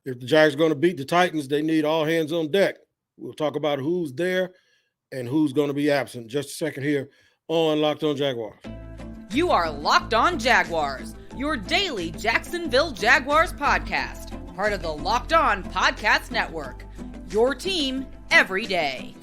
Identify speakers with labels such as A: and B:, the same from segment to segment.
A: If the Jags are going to beat the Titans, they need all hands on deck. We'll talk about who's there and who's going to be absent. Just a second here on Locked On Jaguars.
B: You are Locked On Jaguars, your daily Jacksonville Jaguars podcast, part of the Locked On Podcast Network, your team every day.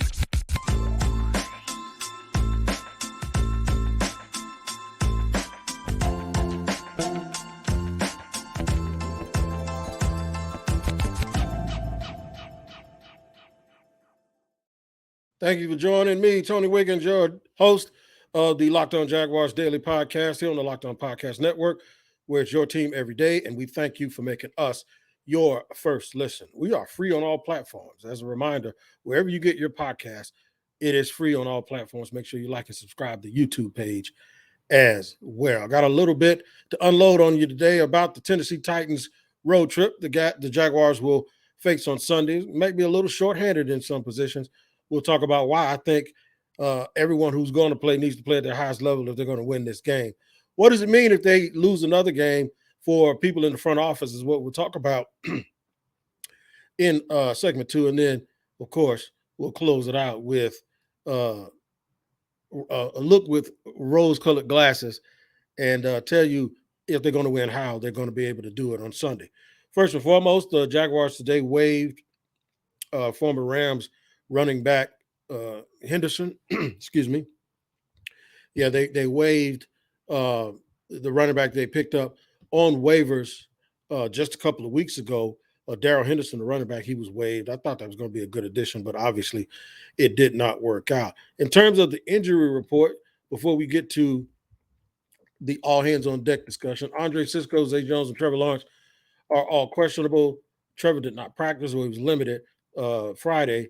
A: Thank you for joining me, Tony Wiggins, your host of the Locked On Jaguars Daily Podcast here on the Locked On Podcast Network, where it's your team every day, and we thank you for making us your first listen. We are free on all platforms. As a reminder, wherever you get your podcast, it is free on all platforms. Make sure you like and subscribe to the YouTube page as well. I got a little bit to unload on you today about the Tennessee Titans road trip the Jaguars will face on Sunday. Might be a little shorthanded in some positions. We'll talk about why I think everyone who's going to play needs to play at their highest level if they're going to win this game. What does it mean if they lose another game for people in the front office is what we'll talk about in segment 2. And then, of course, we'll close it out with a look with rose-colored glasses and tell you if they're going to win, how they're going to be able to do it on Sunday. First and foremost, the Jaguars today waived former Rams running back Henderson, excuse me. Yeah, they waived the running back they picked up on waivers just a couple of weeks ago. Darrell Henderson, the running back, he was waived. I thought that was going to be a good addition, but obviously it did not work out. In terms of the injury report, before we get to the all hands on deck discussion, Andre Cisco, Zay Jones, and Trevor Lawrence are all questionable. Trevor did not practice, or he was limited Friday.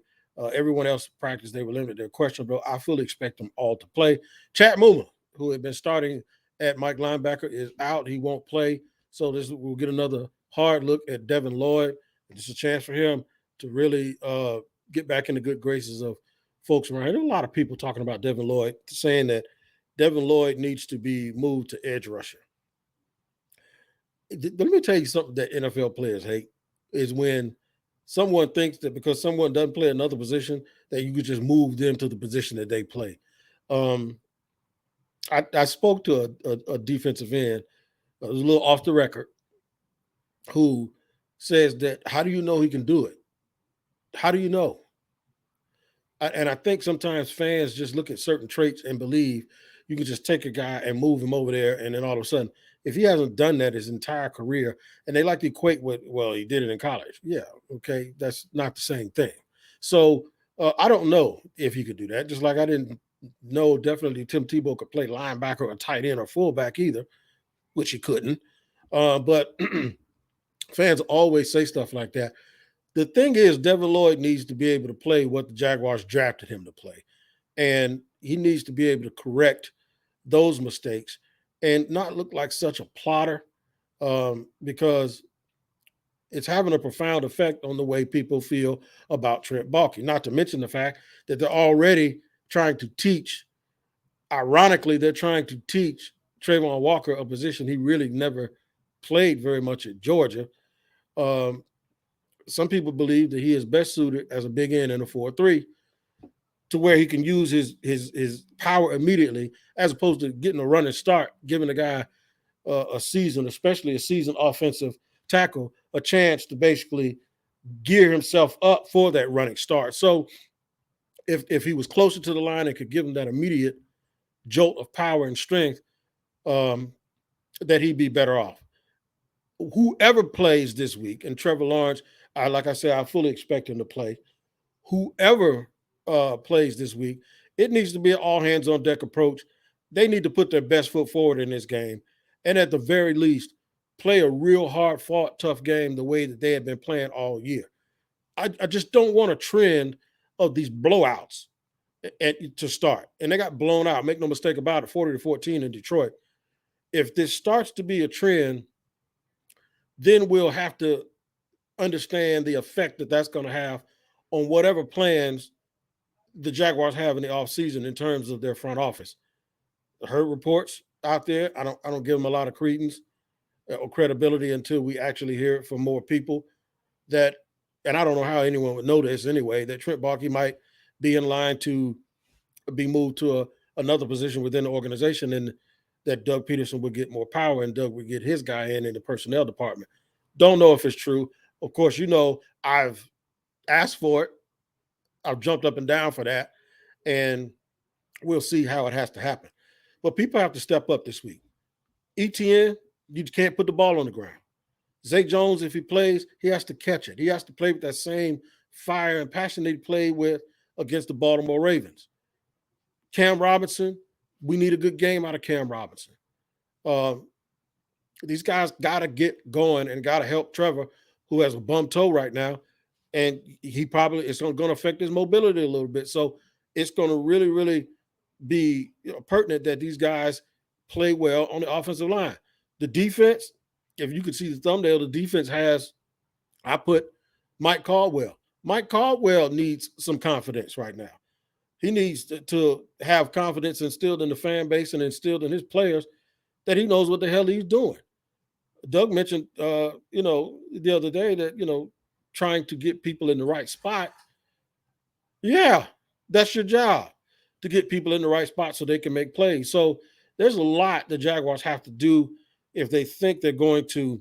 A: Everyone else practiced, they were limited. They're questionable. I fully expect them all to play. Chad Muma, who had been starting at Mike linebacker, is out. He won't play. So we'll get another hard look at Devin Lloyd. It's a chance for him to really get back in the good graces of folks around. There are a lot of people talking about Devin Lloyd, saying that Devin Lloyd needs to be moved to edge rusher. Let me tell you something that NFL players hate is when someone thinks that because someone doesn't play another position that you could just move them to the position that they play. I spoke to a defensive end, a little off the record, who says that, how do you know he can do it? How do you know? And I think sometimes fans just look at certain traits and believe you can just take a guy and move him over there, and then all of a sudden, if he hasn't done that his entire career, and they like to equate with, well, he did it in college. Yeah, okay, that's not the same thing. So I don't know if he could do that, just like I didn't know definitely Tim Tebow could play linebacker or tight end or fullback either, which he couldn't. But fans always say stuff like that. The thing is, Devin Lloyd needs to be able to play what the Jaguars drafted him to play. And he needs to be able to correct those mistakes and not look like such a plotter, because it's having a profound effect on the way people feel about Trent Baalke. Not to mention the fact that they're already trying to teach, ironically, they're trying to teach Trayvon Walker a position he really never played very much at Georgia. Some people believe that he is best suited as a big end in a 4-3 to where he can use his power immediately, as opposed to getting a running start, giving a guy a season, especially a seasoned offensive tackle, a chance to basically gear himself up for that running start. So if he was closer to the line and could give him that immediate jolt of power and strength, that he'd be better off. Whoever plays this week, and Trevor Lawrence, like I said, I fully expect him to play. Whoever plays this week, it needs to be an all hands on deck approach. They need to put their best foot forward in this game, and at the very least, play a real hard fought, tough game the way that they have been playing all year. I just don't want a trend of these blowouts to start. And they got blown out. Make no mistake about it, 40-14 in Detroit. If this starts to be a trend, then we'll have to understand the effect that that's going to have on whatever plans the Jaguars have in the offseason in terms of their front office. I heard reports out there. I don't give them a lot of credence or credibility until we actually hear it from more people. that, and I don't know how anyone would know this anyway, that Trent Baalke might be in line to be moved to another position within the organization, and that Doug Peterson would get more power and Doug would get his guy in the personnel department. Don't know if it's true. Of course, I've asked for it. I've jumped up and down for that, and we'll see how it has to happen. But people have to step up this week. ETN, you can't put the ball on the ground. Zay Jones, if he plays, he has to catch it. He has to play with that same fire and passion that he played with against the Baltimore Ravens. Cam Robinson, we need a good game out of Cam Robinson. These guys got to get going and got to help Trevor, who has a bum toe right now. And it's going to affect his mobility a little bit. So it's going to really, really be pertinent that these guys play well on the offensive line. The defense, if you could see the thumbnail, the defense I put Mike Caldwell. Mike Caldwell needs some confidence right now. He needs to have confidence instilled in the fan base and instilled in his players that he knows what the hell he's doing. Doug mentioned, the other day that, trying to get people in the right spot. Yeah, that's your job, to get people in the right spot so they can make plays. So there's a lot the Jaguars have to do if they think they're going to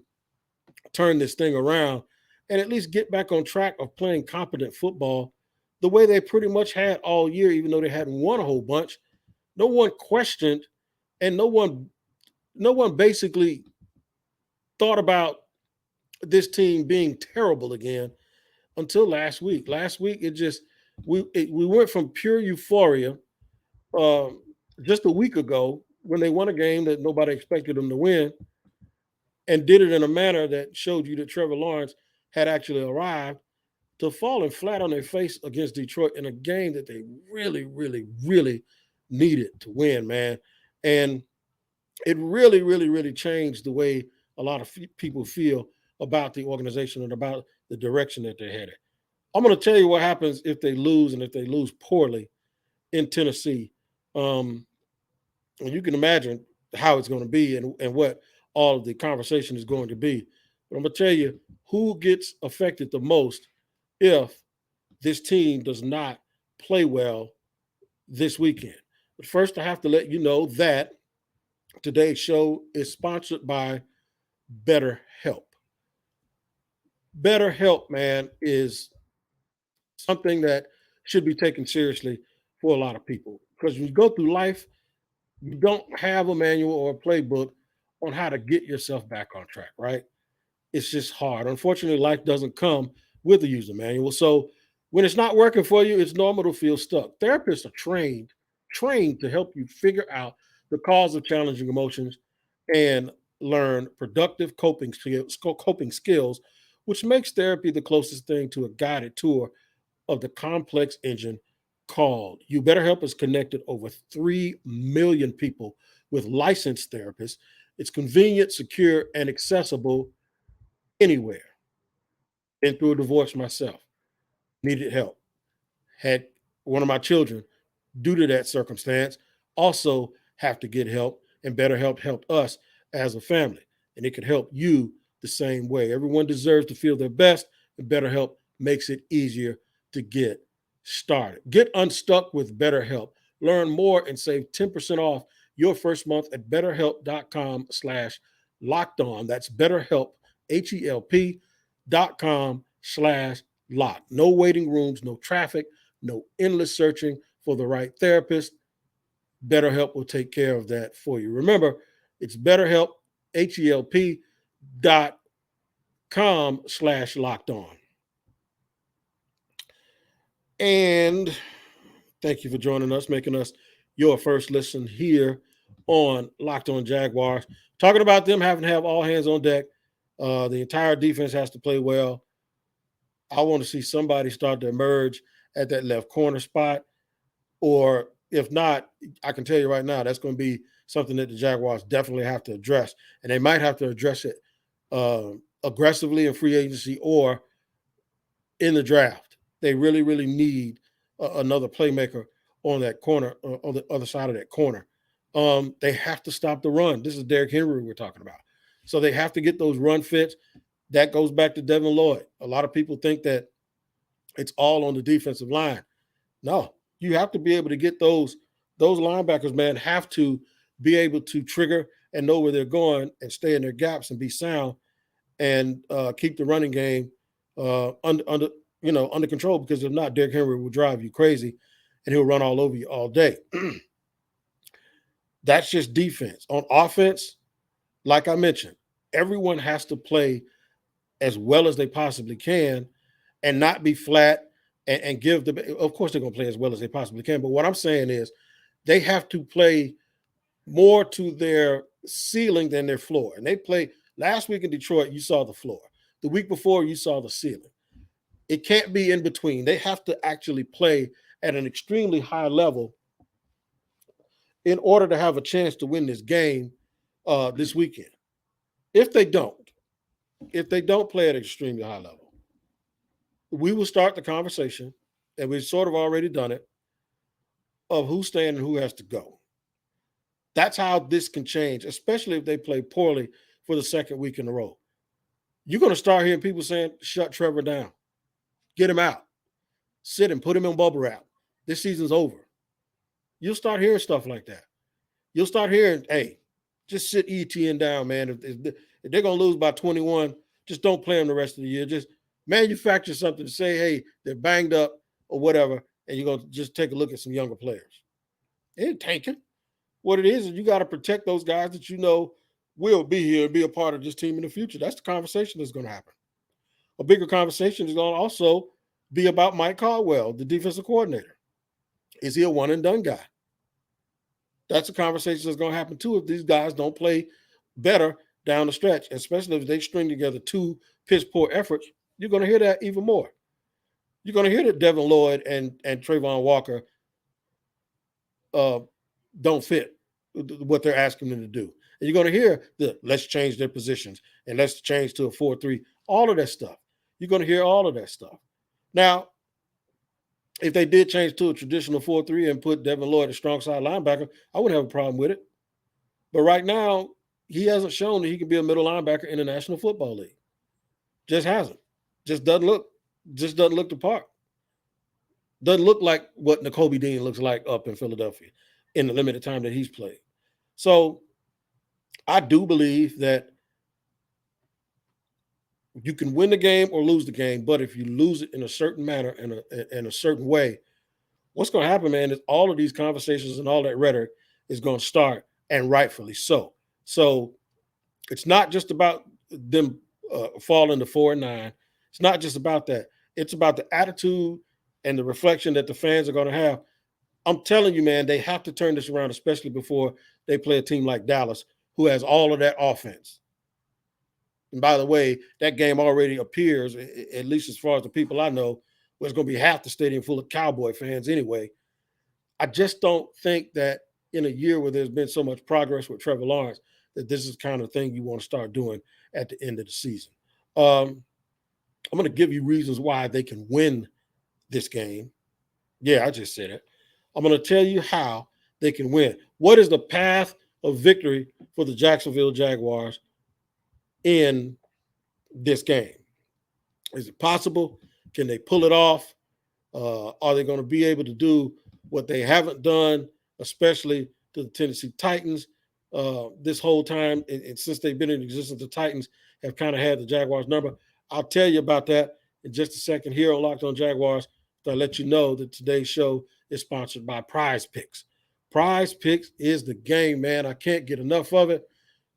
A: turn this thing around and at least get back on track of playing competent football the way they pretty much had all year, even though they hadn't won a whole bunch. No one questioned, and no one basically thought about this team being terrible again until last week. Last week, we went from pure euphoria just a week ago when they won a game that nobody expected them to win and did it in a manner that showed you that Trevor Lawrence had actually arrived, to falling flat on their face against Detroit in a game that they really, really, really needed to win, man. And it really, really, really changed the way a lot of people feel about the organization and about the direction that they're headed. I'm going to tell you what happens if they lose, and if they lose poorly in Tennessee. And you can imagine how it's going to be and what all of the conversation is going to be. But I'm going to tell you who gets affected the most if this team does not play well this weekend. But first, I have to let you know that today's show is sponsored by BetterHelp. BetterHelp, man, is something that should be taken seriously for a lot of people. Because when you go through life, you don't have a manual or a playbook on how to get yourself back on track, right? It's just hard. Unfortunately, life doesn't come with a user manual. So when it's not working for you, it's normal to feel stuck. Therapists are trained to help you figure out the cause of challenging emotions and learn productive coping skills, which makes therapy the closest thing to a guided tour of the complex engine called You. BetterHelp has connected over 3 million people with licensed therapists. It's convenient, secure, and accessible anywhere. Been through a divorce myself, needed help. Had one of my children, due to that circumstance, also have to get help, and BetterHelp helped us as a family. And it could help you the same way. Everyone deserves to feel their best, and BetterHelp makes it easier to get started. Get unstuck with BetterHelp. Learn more and save 10% off your first month at betterhelp.com/lockedon. That's BetterHelp, HELP.com/lock. No waiting rooms, no traffic, no endless searching for the right therapist. BetterHelp will take care of that for you. Remember, it's BetterHelp, HELP.com/lockedon. And thank you for joining us, making us your first listen here on Locked On Jaguars. Talking about them having to have all hands on deck. The entire defense has to play well. I want to see somebody start to emerge at that left corner spot. Or if not, I can tell you right now, that's going to be something that the Jaguars definitely have to address. And they might have to address it aggressively in free agency or in the draft. They really, really need another playmaker on that corner, on the other side of that corner. They have to stop the run. This is Derrick Henry we're talking about. So they have to get those run fits. That goes back to Devin Lloyd. A lot of people think that it's all on the defensive line. No, you have to be able to get those linebackers, man, have to be able to trigger and know where they're going and stay in their gaps and be sound and keep the running game under control, because if not, Derrick Henry will drive you crazy and he'll run all over you all day. That's just defense. On offense, like I mentioned, everyone has to play as well as they possibly can and not be flat and give the – of course, they're going to play as well as they possibly can. But what I'm saying is they have to play more to their ceiling than their floor. And they played – last week in Detroit, you saw the floor. The week before, you saw the ceiling. It can't be in between. They have to actually play at an extremely high level in order to have a chance to win this game this weekend. If they don't play at an extremely high level, we will start the conversation, and we've sort of already done it, of who's staying and who has to go. That's how this can change, especially if they play poorly for the second week in a row. You're going to start hearing people saying, shut Trevor down. Get him out. Sit him. Put him in bubble wrap. This season's over. You'll start hearing stuff like that. You'll start hearing, hey, just sit ETN down, man. If they're going to lose by 21, just don't play them the rest of the year. Just manufacture something to say, hey, they're banged up or whatever, and you're going to just take a look at some younger players. It ain't tanking. What it is you got to protect those guys that you know will be here and be a part of this team in the future. That's the conversation that's going to happen. A bigger conversation is going to also be about Mike Caldwell, the defensive coordinator. Is he a one-and-done guy? That's a conversation that's going to happen too if these guys don't play better down the stretch, especially if they string together two piss-poor efforts. You're going to hear that even more. You're going to hear that Devin Lloyd and Trayvon Walker don't fit what they're asking them to do. And you're going to hear let's change their positions and let's change to a 4-3, all of that stuff. You're going to hear all of that stuff. Now, if they did change to a traditional 4-3 and put Devin Lloyd a strong side linebacker, I wouldn't have a problem with it. But right now, he hasn't shown that he can be a middle linebacker in the National Football League. Just hasn't. Just doesn't look the part. Doesn't look like what Nakobe Dean looks like up in Philadelphia in the limited time that he's played. So I do believe that you can win the game or lose the game, but if you lose it in a certain manner, in a certain way, what's going to happen, man, is all of these conversations and all that rhetoric is going to start, and rightfully so. So it's not just about them falling to 4-9. It's not just about that. It's about the attitude and the reflection that the fans are going to have. I'm telling you, man, they have to turn this around, especially before they play a team like Dallas, who has all of that offense. And by the way, that game already appears, at least as far as the people I know, where it's going to be half the stadium full of Cowboy fans anyway. I just don't think that in a year where there's been so much progress with Trevor Lawrence, that this is the kind of thing you want to start doing at the end of the season. I'm going to give you reasons why they can win this game. Yeah, I just said it. I'm going to tell you how they can win. What is the path of victory for the Jacksonville Jaguars in this game? Is it possible? Can they pull it off? Are they going to be able to do what they haven't done, especially to the Tennessee Titans this whole time? And since they've been in existence, the Titans have kind of had the Jaguars number. I'll tell you about that in just a second here on Locked On Jaguars. I'll let you know that today's show is sponsored by PrizePicks. PrizePicks is the game, man. I can't get enough of it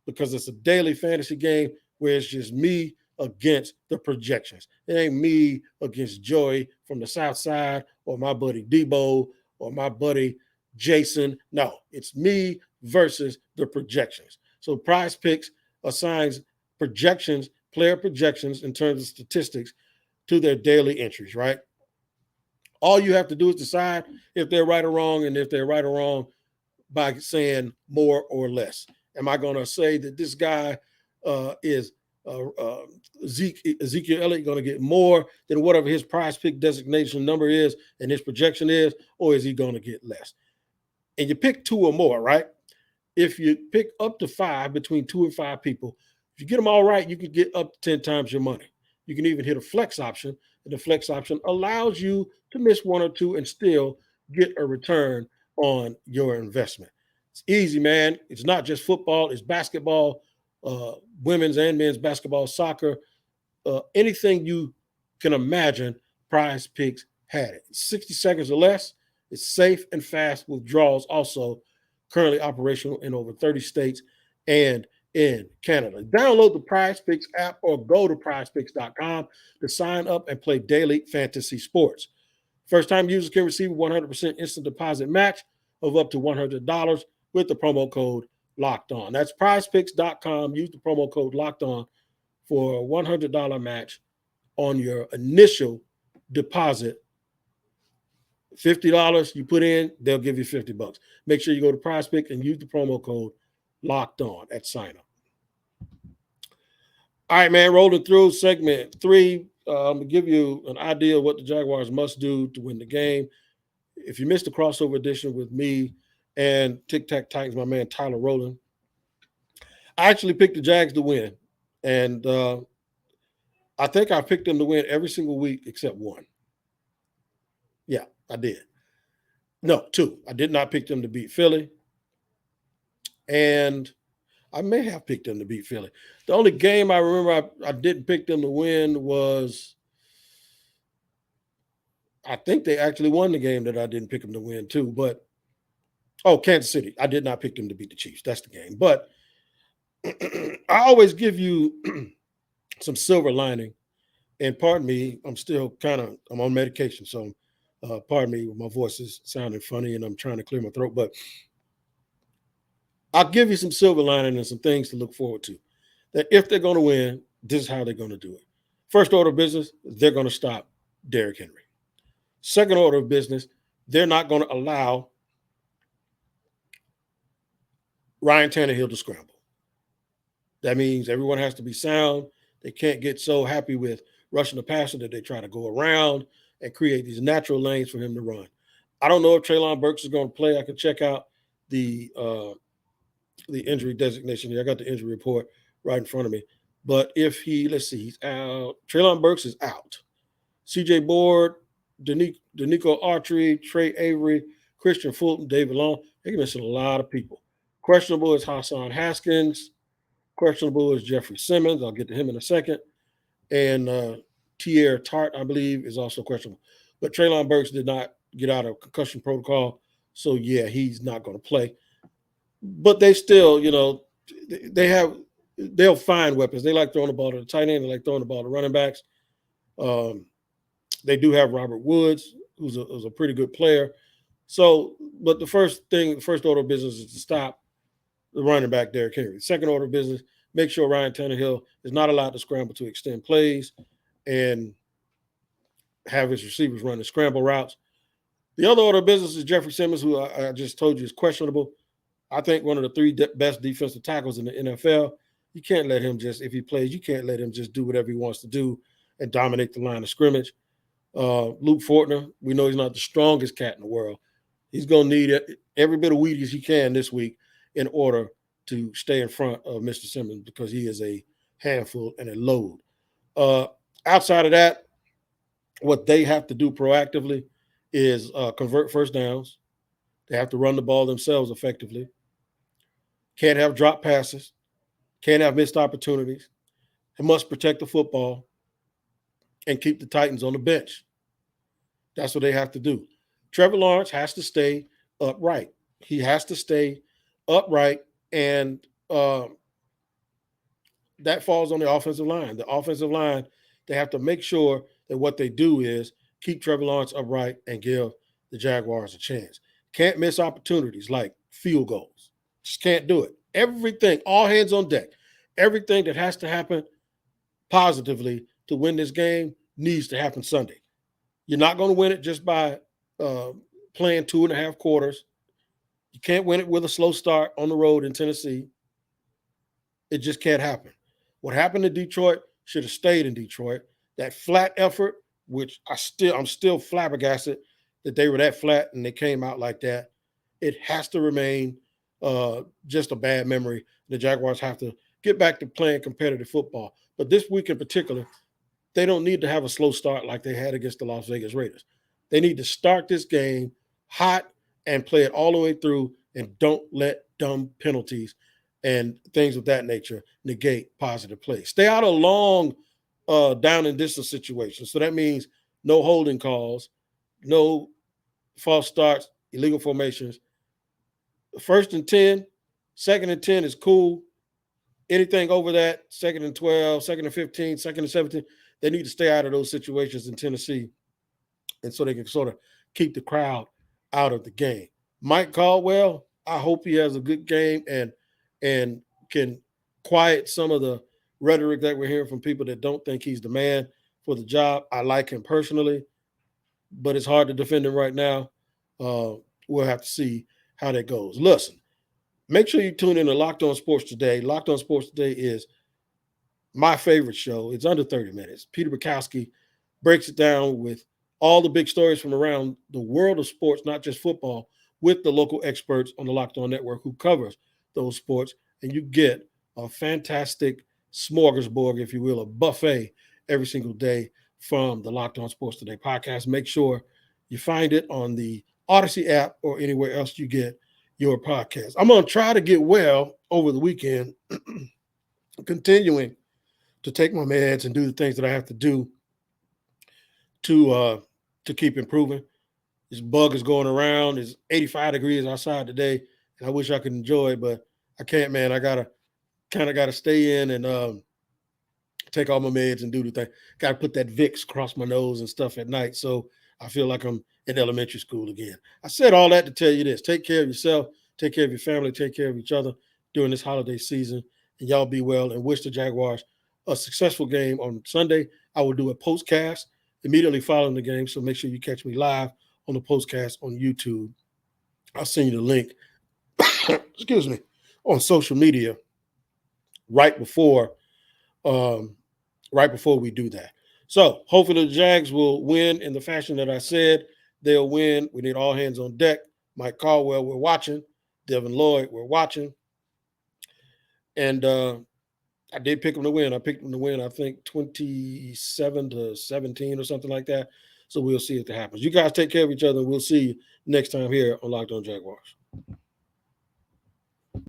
A: because it's a daily fantasy game where it's just me against the projections. It ain't me against Joey from the South Side or my buddy Debo or my buddy Jason. No, it's me versus the projections. So PrizePicks assigns projections, player projections in terms of statistics to their daily entries, right? All you have to do is decide if they're right or wrong, and if they're right or wrong by saying more or less. Am I going to say that this guy is Ezekiel Elliott going to get more than whatever his PrizePick designation number is and his projection is, or is he going to get less? And you pick two or more, right? If you pick up to 5, between 2 and 5 people, If you get them all right, you can get up to 10 times your money. You can even hit a flex option, and the flex option allows you to miss one or two and still get a return on your investment. It's easy, man. It's not just football, it's basketball, women's and men's basketball, soccer, anything you can imagine. Prize Picks had it. 60 seconds or less. It's safe and fast withdrawals, also currently operational in over 30 states and in Canada. Download the PrizePicks app or go to prizepicks.com to sign up and play daily fantasy sports. First-time users can receive a 100% instant deposit match of up to $100 with the promo code Locked On. That's prizepicks.com. Use the promo code Locked On for a $100 match on your initial deposit. $50 you put in, they'll give you $50. Make sure you go to PrizePicks and use the promo code Locked On at sign up. All right, man, rolling through segment 3. I'm going to give you an idea of what the Jaguars must do to win the game. If you missed the crossover edition with me and Tic Tac Titans, my man Tyler Rowland, I actually picked the Jags to win. And I think I picked them to win every single week except one. Yeah, I did. No, 2. I did not pick them to beat Philly. And I may have picked them to beat Philly. The only game I remember I didn't pick them to win was, I think they actually won the game that I didn't pick them to win too. But, Kansas City. I did not pick them to beat the Chiefs. That's the game. But I always give you some silver lining. And pardon me, I'm on medication. So pardon me, my voice is sounding funny and I'm trying to clear my throat. But I'll give you some silver lining and some things to look forward to. That if they're going to win, this is how they're going to do it. First order of business, they're going to stop Derrick Henry. Second order of business, they're not going to allow Ryan Tannehill to scramble. That means everyone has to be sound. They can't get so happy with rushing the passer that they try to go around and create these natural lanes for him to run. I don't know if Treylon Burks is going to play. I can check out the injury designation here. I got the injury report right in front of me. But if he's out. Treylon Burks is out. CJ Board, Danico Autry, Trey Avery, Christian Fulton, David Long. They're missing a lot of people. Questionable is Hassan Haskins. Questionable is Jeffrey Simmons. I'll get to him in a second. And Tier Tart, I believe, is also questionable. But Treylon Burks did not get out of concussion protocol. So, yeah, he's not going to play. But they still, they'll find weapons. They like throwing the ball to the tight end. They like throwing the ball to running backs. They do have Robert Woods, who's a pretty good player. So, but the first order of business is to stop the running back, Derrick Henry. Second order of business, make sure Ryan Tannehill is not allowed to scramble to extend plays and have his receivers running scramble routes. The other order of business is Jeffrey Simmons, who I just told you is questionable. I think one of the 3 best defensive tackles in the NFL. You can't let him if he plays, you can't let him just do whatever he wants to do and dominate the line of scrimmage. Luke Fortner, we know he's not the strongest cat in the world. He's going to need every bit of Wheaties he can this week in order to stay in front of Mr. Simmons because he is a handful and a load. Outside of that, what they have to do proactively is convert first downs. They have to run the ball themselves effectively. Can't have drop passes. Can't have missed opportunities. They must protect the football and keep the Titans on the bench. That's what they have to do. Trevor Lawrence has to stay upright. He has to stay upright, and that falls on the offensive line. The offensive line, they have to make sure that what they do is keep Trevor Lawrence upright and give the Jaguars a chance. Can't miss opportunities like field goals. Just can't do it. Everything, all hands on deck. Everything that has to happen positively to win this game needs to happen Sunday. You're not going to win it just by playing 2.5 quarters. You can't win it with a slow start on the road in Tennessee. It just can't happen. What happened in Detroit should have stayed in Detroit. That flat effort, which I'm still flabbergasted that they were that flat and they came out like that. It has to remain just a bad memory. The Jaguars have to get back to playing competitive football. But this week in particular, they don't need to have a slow start like they had against the Las Vegas Raiders. They need to start this game hot and play it all the way through, and don't let dumb penalties and things of that nature negate positive play. Stay out of long down and distance situations. So that means no holding calls, no false starts, illegal formations. First and 10, second and 10 is cool. Anything over that, second and 12, second and 15, second and 17, they need to stay out of those situations in Tennessee, and so they can sort of keep the crowd out of the game. Mike Caldwell, I hope he has a good game and can quiet some of the rhetoric that we're hearing from people that don't think he's the man for the job. I like him personally, but it's hard to defend him right now. We'll have to see how that goes. Listen, make sure you tune in to Locked On Sports Today. Locked On Sports Today is my favorite show. It's under 30 minutes. Peter Bukowski breaks it down with all the big stories from around the world of sports, not just football, with the local experts on the Locked On Network who covers those sports. And you get a fantastic smorgasbord, if you will, a buffet every single day from the Locked On Sports Today podcast. Make sure you find it on the Odyssey app or anywhere else you get your podcast. I'm going to try to get well over the weekend, continuing to take my meds and do the things that I have to do to keep improving. This bug is going around. It's 85 degrees outside today, and I wish I could enjoy it, but I can't, man. I gotta stay in and take all my meds and do the thing. Got to put that Vicks across my nose and stuff at night, so I feel like I'm in elementary school again. I said all that to tell you this: take care of yourself, take care of your family, take care of each other during this holiday season, and y'all be well. And wish the Jaguars a successful game on Sunday. I will do a postcast immediately following the game, so make sure you catch me live on the postcast on YouTube. I'll send you the link, excuse me, on social media right before we do that. So hopefully the Jags will win in the fashion that I said they'll win. We need all hands on deck. Mike Caldwell, we're watching. Devin Lloyd, we're watching. And I did pick them to win. I picked them to win, I think, 27-17 or something like that. So we'll see if that happens. You guys take care of each other. We'll see you next time here on Locked On Jaguars.